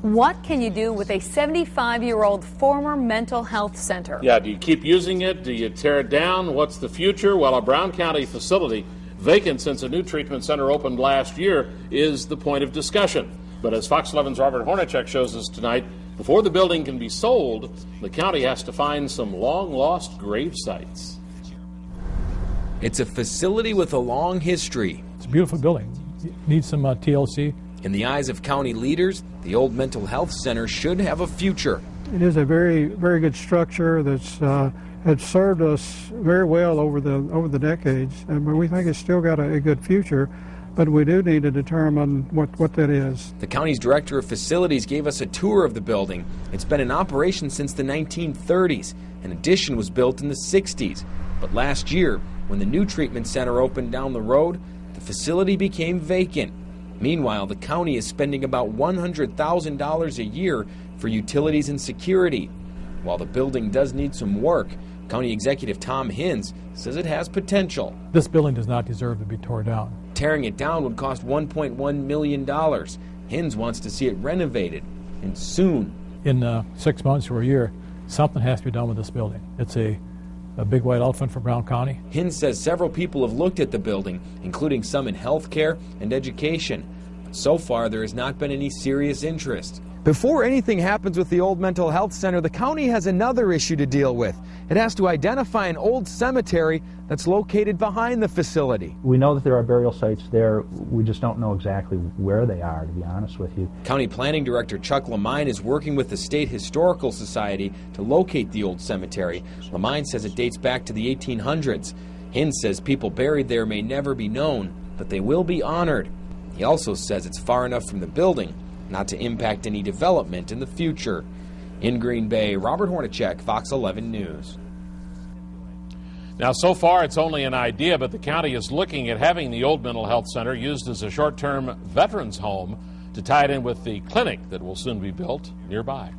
What can you do with a 75-year-old former mental health center? Yeah, do you keep using it? Do you tear it down? What's the future? Well, a Brown County facility, vacant since a new treatment center opened last year, is the point of discussion. But as Fox 11's Robert Hornacek shows us tonight, before the building can be sold, the county has to find some long-lost grave sites. It's a facility with a long history. It's a beautiful building. It needs some TLC. In the eyes of county leaders, the old mental health center should have a future. It is a very good structure that's had served us very well over the decades, and we think it's still got a good future. But we do need to determine what that is. The county's director of facilities gave us a tour of the building. It's been in operation since the 1930s. An addition was built in the 60s. But last year, when the new treatment center opened down the road, the facility became vacant. Meanwhile, the county is spending about $100,000 a year for utilities and security. While the building does need some work, County Executive Tom Hinz says it has potential. This building does not deserve to be torn down. Tearing it down would cost $1.1 million. Hinz wants to see it renovated, and soon. In 6 months or a year, something has to be done with this building. It's a big white elephant for Brown County. Hinz says several people have looked at the building, including some in healthcare and education. But so far, there has not been any serious interest. Before anything happens with the old mental health center, the county has another issue to deal with. It has to identify an old cemetery that's located behind the facility. We know that there are burial sites there. We just don't know exactly where they are, to be honest with you. County Planning Director Chuck Lamine is working with the State Historical Society to locate the old cemetery. Lamine says it dates back to the 1800s. Hinz says people buried there may never be known, but they will be honored. He also says it's far enough from the building not to impact any development in the future. In Green Bay, Robert Hornacek, Fox 11 News. Now, so far, it's only an idea, but the county is looking at having the old mental health center used as a short-term veterans home to tie it in with the clinic that will soon be built nearby.